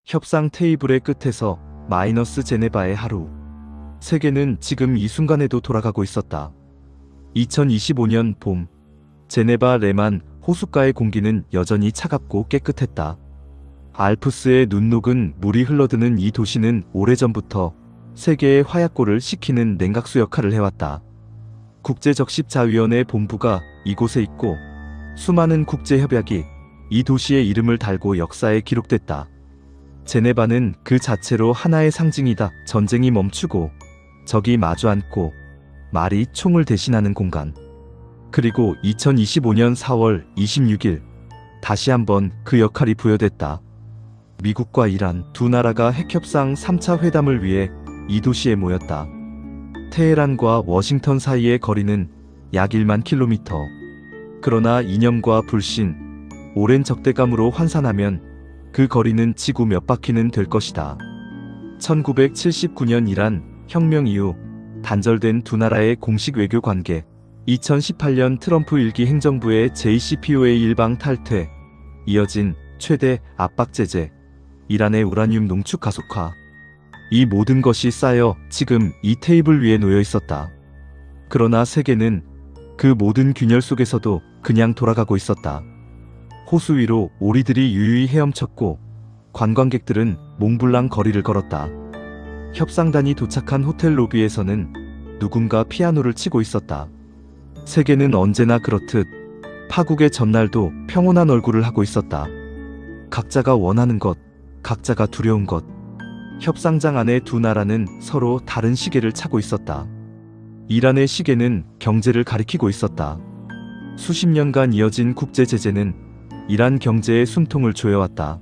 협상 테이블의 끝에서 마이너스 제네바의 하루. 세계는 지금 이 순간에도 돌아가고 있었다. 2025년 봄, 제네바 레만 호숫가의 공기는 여전히 차갑고 깨끗했다. 알프스의 눈 녹은 물이 흘러드는 이 도시는 오래전부터 세계의 화약고를 식히는 냉각수 역할을 해왔다. 국제적십자위원회 본부가 이곳에 있고 수많은 국제협약이 이 도시의 이름을 달고 역사에 기록됐다. 제네바는 그 자체로 하나의 상징이다. 전쟁이 멈추고 적이 마주 앉고 말이 총을 대신하는 공간. 그리고 2025년 4월 26일 다시 한번 그 역할이 부여됐다. 미국과 이란 두 나라가 핵협상 3차 회담을 위해 이 도시에 모였다. 테헤란과 워싱턴 사이의 거리는 약 1만 킬로미터. 그러나 이념과 불신, 오랜 적대감으로 환산하면 그 거리는 지구 몇 바퀴는 될 것이다. 1979년 이란 혁명 이후 단절된 두 나라의 공식 외교 관계, 2018년 트럼프 1기 행정부의 JCPOA 일방 탈퇴, 이어진 최대 압박 제재, 이란의 우라늄 농축 가속화. 이 모든 것이 쌓여 지금 이 테이블 위에 놓여 있었다. 그러나 세계는 그 모든 균열 속에서도 그냥 돌아가고 있었다. 호수 위로 오리들이 유유히 헤엄쳤고 관광객들은 몽블랑 거리를 걸었다. 협상단이 도착한 호텔 로비에서는 누군가 피아노를 치고 있었다. 세계는 언제나 그렇듯 파국의 전날도 평온한 얼굴을 하고 있었다. 각자가 원하는 것, 각자가 두려운 것. 협상장 안에 두 나라는 서로 다른 시계를 차고 있었다. 이란의 시계는 경제를 가리키고 있었다. 수십 년간 이어진 국제 제재는 이란 경제에 숨통을 조여왔다.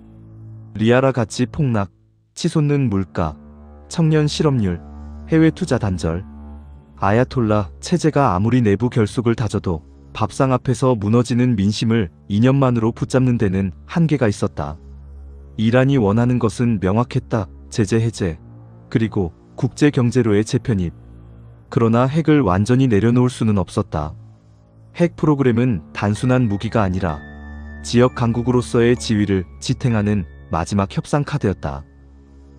리아라 가치 폭락, 치솟는 물가, 청년 실업률, 해외 투자 단절. 아야톨라 체제가 아무리 내부 결속을 다져도 밥상 앞에서 무너지는 민심을 2년만으로 붙잡는 데는 한계가 있었다. 이란이 원하는 것은 명확했다. 제재 해제, 그리고 국제 경제로의 재편입. 그러나 핵을 완전히 내려놓을 수는 없었다. 핵 프로그램은 단순한 무기가 아니라 지역 강국으로서의 지위를 지탱하는 마지막 협상 카드였다.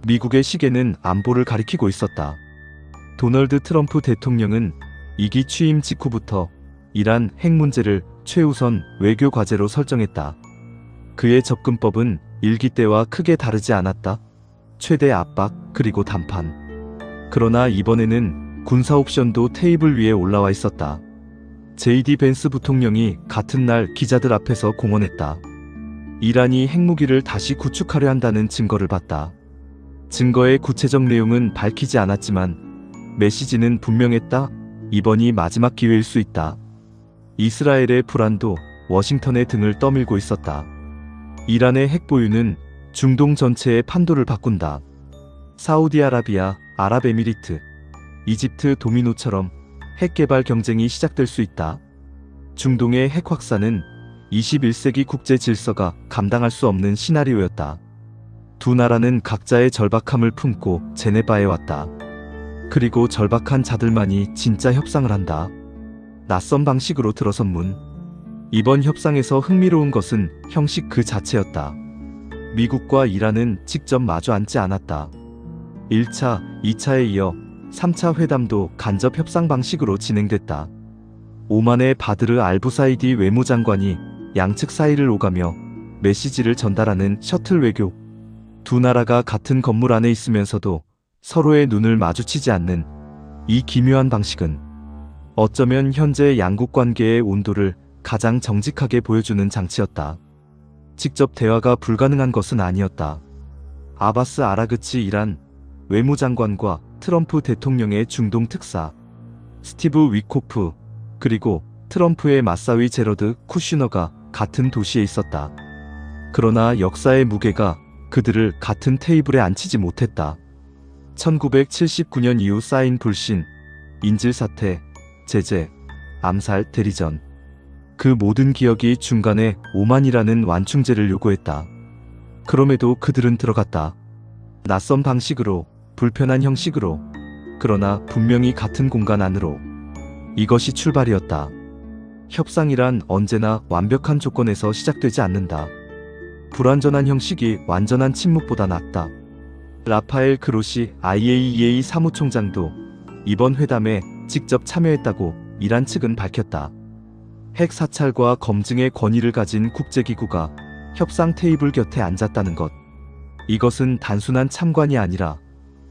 미국의 시계는 안보를 가리키고 있었다. 도널드 트럼프 대통령은 2기 취임 직후부터 이란 핵 문제를 최우선 외교 과제로 설정했다. 그의 접근법은 1기 때와 크게 다르지 않았다. 최대 압박, 그리고談判. 그러나 이번에는 군사 옵션도 테이블 위에 올라와 있었다. JD 벤스 부통령이 같은 날 기자들 앞에서 공언했다. 이란이 핵무기를 다시 구축하려 한다는 증거를 봤다. 증거의 구체적 내용은 밝히지 않았지만 메시지는 분명했다. 이번이 마지막 기회일 수 있다. 이스라엘의 불안도 워싱턴의 등을 떠밀고 있었다. 이란의 핵 보유는 중동 전체의 판도를 바꾼다. 사우디아라비아, 아랍에미리트, 이집트 도미노처럼 핵 개발 경쟁이 시작될 수 있다. 중동의 핵 확산은 21세기 국제 질서가 감당할 수 없는 시나리오였다. 두 나라는 각자의 절박함을 품고 제네바에 왔다. 그리고 절박한 자들만이 진짜 협상을 한다. 낯선 방식으로 들어선 문. 이번 협상에서 흥미로운 것은 형식 그 자체였다. 미국과 이란은 직접 마주 앉지 않았다. 1차, 2차에 이어 3차 회담도 간접 협상 방식으로 진행됐다. 오만의 바드르 알부사이디 외무장관이 양측 사이를 오가며 메시지를 전달하는 셔틀 외교. 두 나라가 같은 건물 안에 있으면서도 서로의 눈을 마주치지 않는 이 기묘한 방식은 어쩌면 현재 양국 관계의 온도를 가장 정직하게 보여주는 장치였다. 직접 대화가 불가능한 것은 아니었다. 아바스 아라그치 이란 외무장관과 트럼프 대통령의 중동 특사, 스티브 위코프, 그리고 트럼프의 맞사위 제러드 쿠슈너가 같은 도시에 있었다. 그러나 역사의 무게가 그들을 같은 테이블에 앉히지 못했다. 1979년 이후 쌓인 불신, 인질 사태, 제재, 암살, 대리전. 그 모든 기억이 중간에 오만이라는 완충제를 요구했다. 그럼에도 그들은 들어갔다. 낯선 방식으로, 불편한 형식으로, 그러나 분명히 같은 공간 안으로. 이것이 출발이었다. 협상이란 언제나 완벽한 조건에서 시작되지 않는다. 불완전한 형식이 완전한 침묵보다 낫다. 라파엘 그로시 IAEA 사무총장도 이번 회담에 직접 참여했다고 이란 측은 밝혔다. 핵 사찰과 검증의 권위를 가진 국제기구가 협상 테이블 곁에 앉았다는 것. 이것은 단순한 참관이 아니라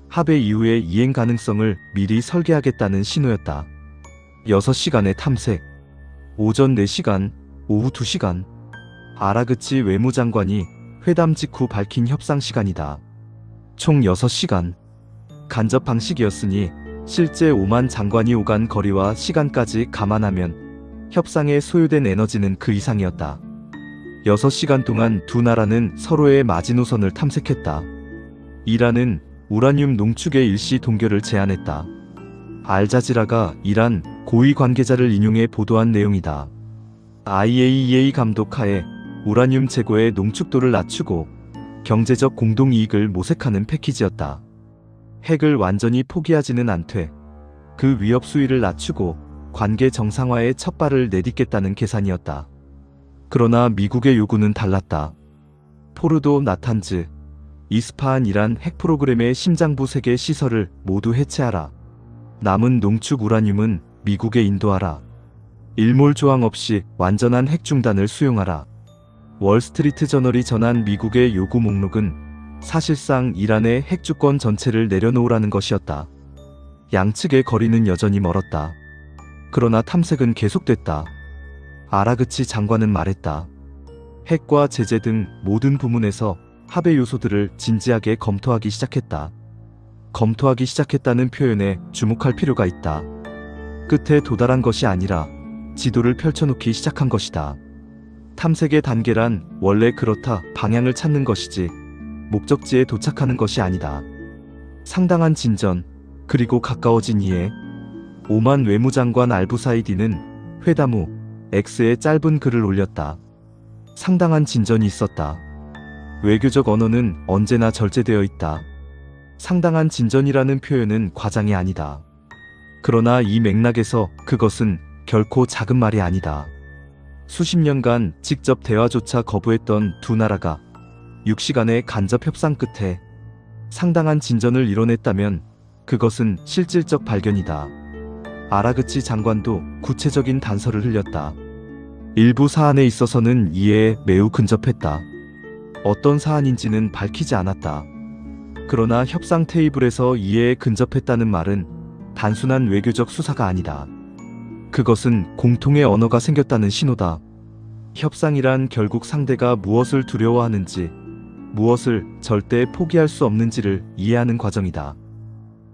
합의 이후의 이행 가능성을 미리 설계하겠다는 신호였다. 6시간의 탐색. 오전 4시간, 오후 2시간. 아라그치 외무장관이 회담 직후 밝힌 협상 시간이다. 총 6시간. 간접 방식이었으니 실제 오만 장관이 오간 거리와 시간까지 감안하면 협상에 소요된 에너지는 그 이상이었다. 6시간 동안 두 나라는 서로의 마지노선을 탐색했다. 이란은 우라늄 농축의 일시 동결을 제안했다. 알자지라가 이란 고위 관계자를 인용해 보도한 내용이다. IAEA 감독하에 우라늄 재고의 농축도를 낮추고 경제적 공동이익을 모색하는 패키지였다. 핵을 완전히 포기하지는 않되 그 위협 수위를 낮추고 관계 정상화의 첫 발을 내딛겠다는 계산이었다. 그러나 미국의 요구는 달랐다. 포르도, 나탄즈, 이스파한 이란 핵 프로그램의 심장부 3개 시설을 모두 해체하라. 남은 농축 우라늄은 미국에 인도하라. 일몰 조항 없이 완전한 핵 중단을 수용하라. 월스트리트 저널이 전한 미국의 요구 목록은 사실상 이란의 핵 주권 전체를 내려놓으라는 것이었다. 양측의 거리는 여전히 멀었다. 그러나 탐색은 계속됐다. 아라그치 장관은 말했다. 핵과 제재 등 모든 부문에서 합의 요소들을 진지하게 검토하기 시작했다. 검토하기 시작했다는 표현에 주목할 필요가 있다. 끝에 도달한 것이 아니라 지도를 펼쳐놓기 시작한 것이다. 탐색의 단계란 원래 그렇다 방향을 찾는 것이지 목적지에 도착하는 것이 아니다. 상당한 진전, 그리고 가까워진 이해. 오만 외무장관 알부사이디는 회담 후 X에 짧은 글을 올렸다. 상당한 진전이 있었다. 외교적 언어는 언제나 절제되어 있다. 상당한 진전이라는 표현은 과장이 아니다. 그러나 이 맥락에서 그것은 결코 작은 말이 아니다. 수십 년간 직접 대화조차 거부했던 두 나라가 6시간의 간접 협상 끝에 상당한 진전을 이뤄냈다면 그것은 실질적 발견이다. 아라그치 장관도 구체적인 단서를 흘렸다. 일부 사안에 있어서는 이해에 매우 근접했다. 어떤 사안인지는 밝히지 않았다. 그러나 협상 테이블에서 이해에 근접했다는 말은 단순한 외교적 수사가 아니다. 그것은 공통의 언어가 생겼다는 신호다. 협상이란 결국 상대가 무엇을 두려워하는지, 무엇을 절대 포기할 수 없는지를 이해하는 과정이다.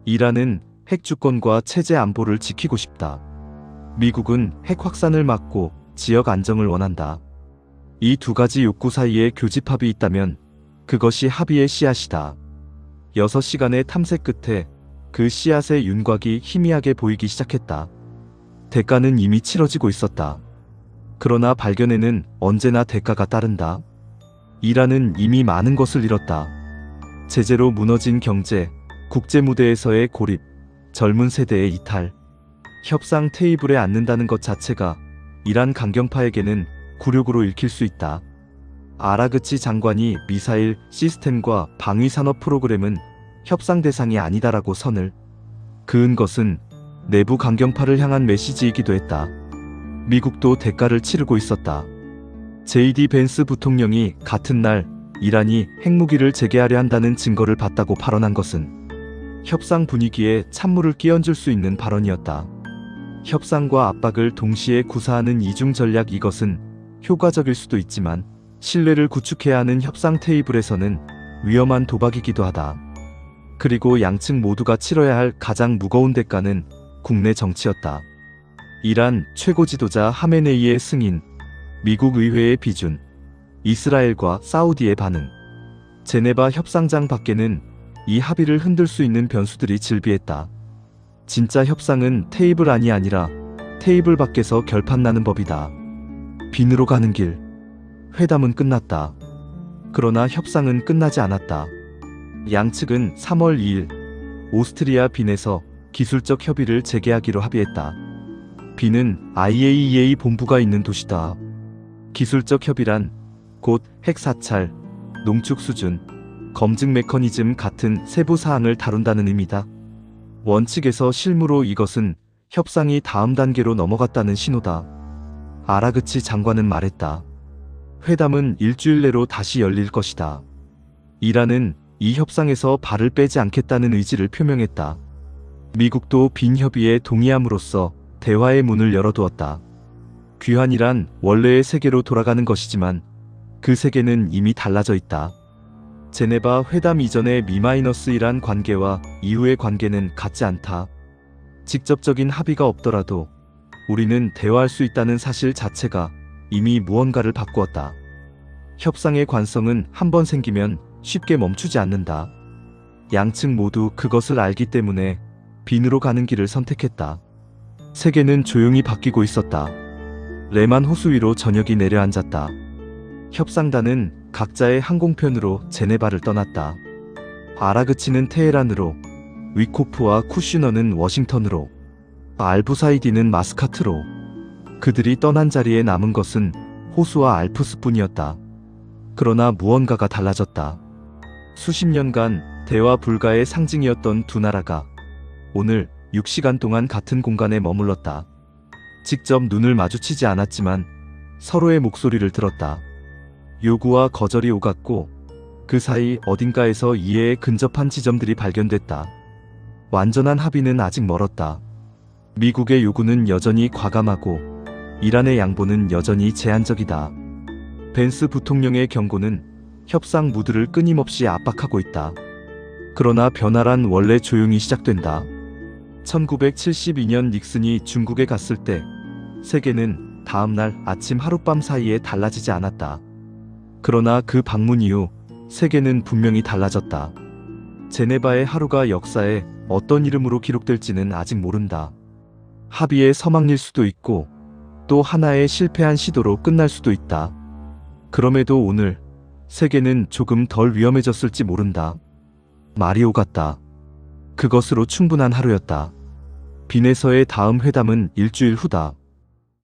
이란은 핵 주권과 체제 안보를 지키고 싶다. 미국은 핵 확산을 막고 지역 안정을 원한다. 이 두 가지 욕구 사이에 교집합이 있다면 그것이 합의의 씨앗이다. 6시간의 탐색 끝에 그 씨앗의 윤곽이 희미하게 보이기 시작했다. 대가는 이미 치러지고 있었다. 그러나 발견에는 언제나 대가가 따른다. 이란은 이미 많은 것을 잃었다. 제재로 무너진 경제, 국제 무대에서의 고립, 젊은 세대의 이탈. 협상 테이블에 앉는다는 것 자체가 이란 강경파에게는 굴욕으로 읽힐 수 있다. 아라그치 장관이 미사일 시스템과 방위 산업 프로그램은 협상 대상이 아니다라고 선을 그은 것은 내부 강경파를 향한 메시지이기도 했다. 미국도 대가를 치르고 있었다. JD 벤스 부통령이 같은 날 이란이 핵무기를 재개하려 한다는 증거를 봤다고 발언한 것은 협상 분위기에 찬물을 끼얹을 수 있는 발언이었다. 협상과 압박을 동시에 구사하는 이중 전략, 이것은 효과적일 수도 있지만 신뢰를 구축해야 하는 협상 테이블에서는 위험한 도박이기도 하다. 그리고 양측 모두가 치러야 할 가장 무거운 대가는 국내 정치였다. 이란 최고 지도자 하메네이의 승인, 미국 의회의 비준, 이스라엘과 사우디의 반응. 제네바 협상장 밖에는 이 합의를 흔들 수 있는 변수들이 질비했다. 진짜 협상은 테이블 안이 아니라 테이블 밖에서 결판나는 법이다. 빈으로 가는 길. 회담은 끝났다. 그러나 협상은 끝나지 않았다. 양측은 3월 2일 오스트리아 빈에서 기술적 협의를 재개하기로 합의했다. 빈은 IAEA 본부가 있는 도시다. 기술적 협의란 곧 핵 사찰, 농축 수준, 검증 메커니즘 같은 세부 사항을 다룬다는 의미다. 원칙에서 실무로 이것은 협상이 다음 단계로 넘어갔다는 신호다. 아라그치 장관은 말했다. 회담은 일주일 내로 다시 열릴 것이다. 이란은 이 협상에서 발을 빼지 않겠다는 의지를 표명했다. 미국도 빈 협의에 동의함으로써 대화의 문을 열어두었다. 귀환이란 원래의 세계로 돌아가는 것이지만 그 세계는 이미 달라져 있다. 제네바 회담 이전의 Mi-1한 관계와 이후의 관계는 같지 않다. 직접적인 합의가 없더라도 우리는 대화할 수 있다는 사실 자체가 이미 무언가를 바꾸었다. 협상의 관성은 한번 생기면 쉽게 멈추지 않는다. 양측 모두 그것을 알기 때문에 빈으로 가는 길을 선택했다. 세계는 조용히 바뀌고 있었다. 레만 호수 위로 저녁이 내려앉았다. 협상단은 각자의 항공편으로 제네바를 떠났다. 아라그치는 테헤란으로, 위코프와 쿠슈너는 워싱턴으로, 알부사이디는 마스카트로. 그들이 떠난 자리에 남은 것은 호수와 알프스뿐이었다. 그러나 무언가가 달라졌다. 수십 년간 대화 불가의 상징이었던 두 나라가 오늘 6시간 동안 같은 공간에 머물렀다. 직접 눈을 마주치지 않았지만 서로의 목소리를 들었다. 요구와 거절이 오갔고 그 사이 어딘가에서 이해에 근접한 지점들이 발견됐다. 완전한 합의는 아직 멀었다. 미국의 요구는 여전히 과감하고 이란의 양보는 여전히 제한적이다. 벤스 부통령의 경고는 협상 무드를 끊임없이 압박하고 있다. 그러나 변화란 원래 조용히 시작된다. 1972년 닉슨이 중국에 갔을 때 세계는 다음날 아침 하룻밤 사이에 달라지지 않았다. 그러나 그 방문 이후 세계는 분명히 달라졌다. 제네바의 하루가 역사에 어떤 이름으로 기록될지는 아직 모른다. 합의의 서막일 수도 있고 또 하나의 실패한 시도로 끝날 수도 있다. 그럼에도 오늘 세계는 조금 덜 위험해졌을지 모른다. 말이 오갔다. 그것으로 충분한 하루였다. 빈에서의 다음 회담은 일주일 후다.